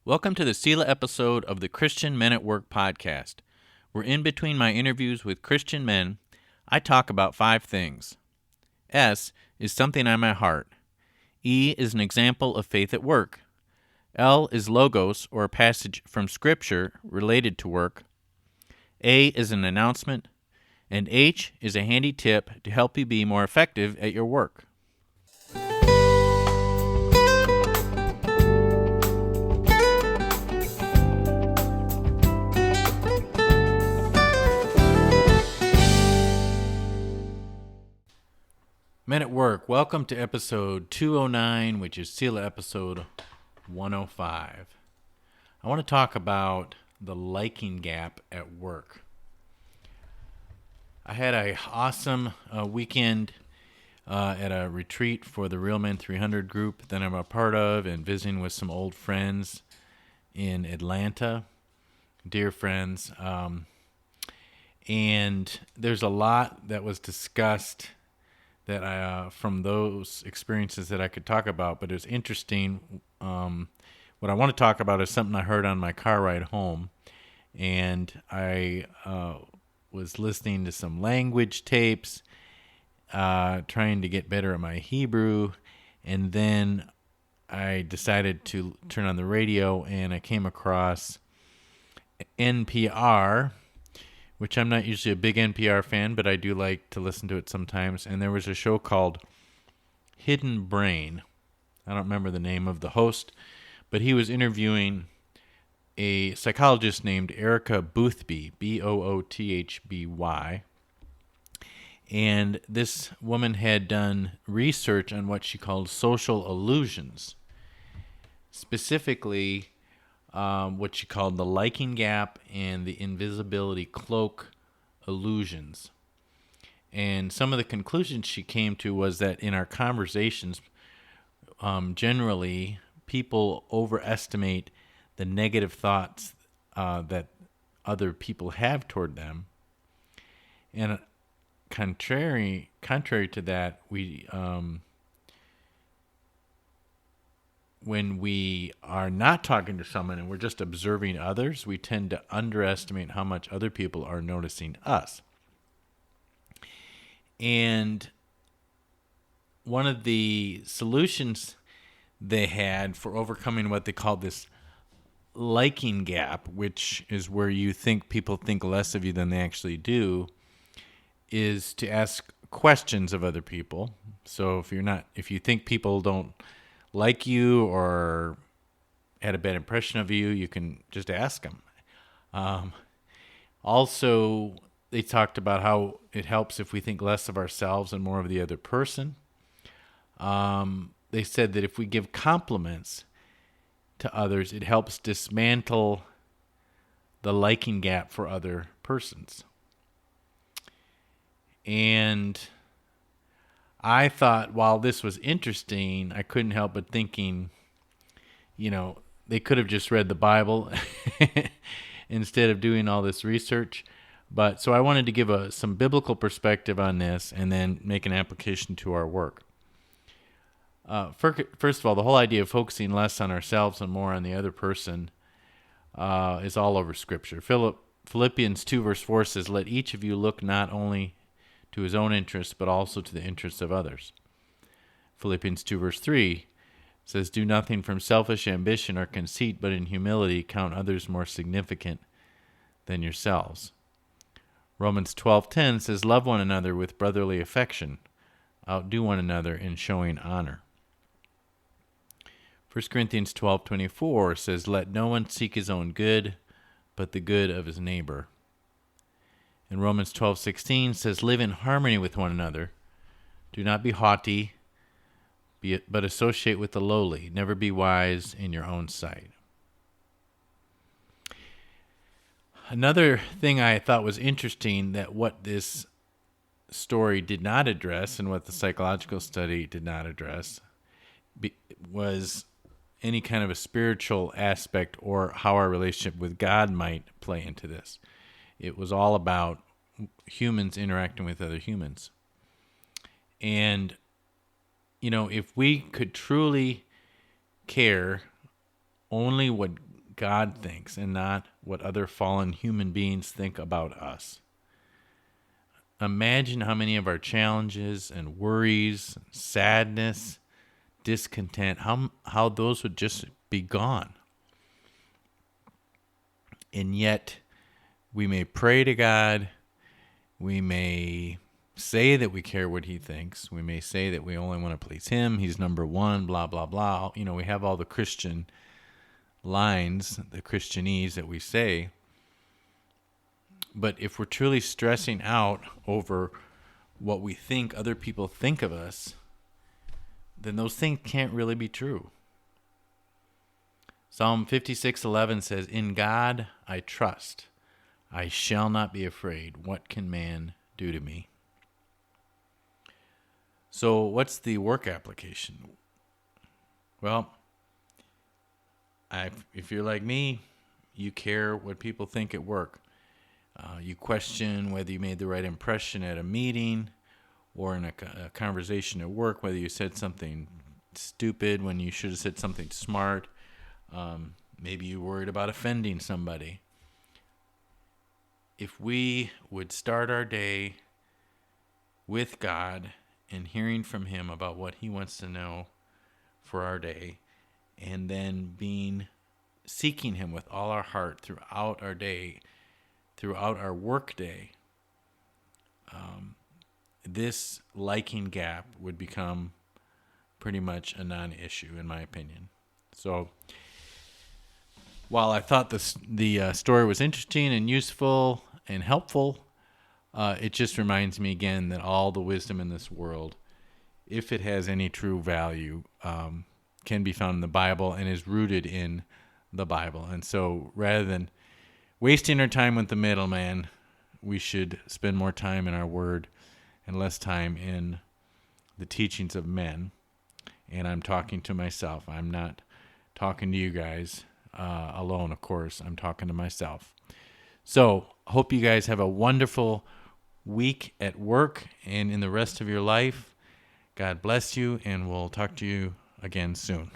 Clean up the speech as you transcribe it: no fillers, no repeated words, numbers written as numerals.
Welcome to the Selah episode of the Christian Men at Work podcast. We're in between my interviews with Christian men. I talk about 5 things. S is something on my heart. E is an example of faith at work. L is logos, or a passage from Scripture related to work. A is an announcement. And H is a handy tip to help you be more effective at your work. Men at Work, welcome to episode 209, which is Selah episode 105. I want to talk about the liking gap at work. I had an awesome weekend at a retreat for the Real Men 300 group that I'm a part of, and visiting with some old friends in Atlanta, dear friends. And there's a lot that was discussed that I, from those experiences that I could talk about, but it's interesting. What I want to talk about is something I heard on my car ride home, and I was listening to some language tapes, trying to get better at my Hebrew, and then I decided to turn on the radio, and I came across NPR, which I'm not usually a big NPR fan, but I do like to listen to it sometimes. And there was a show called Hidden Brain. I don't remember the name of the host, but he was interviewing a psychologist named Erica Boothby, Boothby. And this woman had done research on what she called social illusions, specifically what she called the liking gap and the invisibility cloak illusions. And some of the conclusions she came to was that in our conversations, generally, people overestimate the negative thoughts that other people have toward them. And contrary to that, when we are not talking to someone and we're just observing others, we tend to underestimate how much other people are noticing us. And one of the solutions they had for overcoming what they called this liking gap, which is where you think people think less of you than they actually do, is to ask questions of other people. So if you think people don't like you or had a bad impression of you, you can just ask them. Also, they talked about how it helps if we think less of ourselves and more of the other person. They said that if we give compliments to others, it helps dismantle the liking gap for other persons. And I thought, while this was interesting, I couldn't help but thinking, they could have just read the Bible instead of doing all this research. But so I wanted to give some biblical perspective on this and then make an application to our work. First of all, the whole idea of focusing less on ourselves and more on the other person is all over Scripture. Philippians 2 verse 4 says, "Let each of you look not only to his own interests, but also to the interests of others." Philippians 2 verse 3 says, "Do nothing from selfish ambition or conceit, but in humility count others more significant than yourselves." Romans 12:10 says, "Love one another with brotherly affection. Outdo one another in showing honor." 1 Corinthians 12:24 says, "Let no one seek his own good, but the good of his neighbor." And Romans 12:16 says, "Live in harmony with one another. Do not be haughty, but associate with the lowly. Never be wise in your own sight." Another thing I thought was interesting, that what this story did not address and what the psychological study did not address was any kind of a spiritual aspect or how our relationship with God might play into this. It was all about humans interacting with other humans. And, if we could truly care only what God thinks and not what other fallen human beings think about us. Imagine how many of our challenges and worries, sadness, discontent, how those would just be gone. And yet, we may pray to God. We may say that we care what he thinks. We may say that we only want to please him. He's number one, blah, blah, blah. You know, we have all the Christian lines, the Christianese that we say. But if we're truly stressing out over what we think other people think of us, then those things can't really be true. Psalm 56:11 says, "In God I trust. I shall not be afraid. What can man do to me?" So what's the work application? Well, if you're like me, you care what people think at work. You question whether you made the right impression at a meeting or in a conversation at work, whether you said something stupid when you should have said something smart. Maybe you're worried about offending somebody. If we would start our day with God and hearing from him about what he wants to know for our day, and then seeking him with all our heart throughout our day, throughout our work day, this liking gap would become pretty much a non-issue, in my opinion. So while I thought the story was interesting and useful and helpful, it just reminds me again that all the wisdom in this world, if it has any true value, can be found in the Bible and is rooted in the Bible. And so rather than wasting our time with the middleman, we should spend more time in our word and less time in the teachings of men. And I'm talking to myself. I'm not talking to you guys alone, of course. I'm talking to myself. So hope you guys have a wonderful week at work and in the rest of your life. God bless you, and we'll talk to you again soon.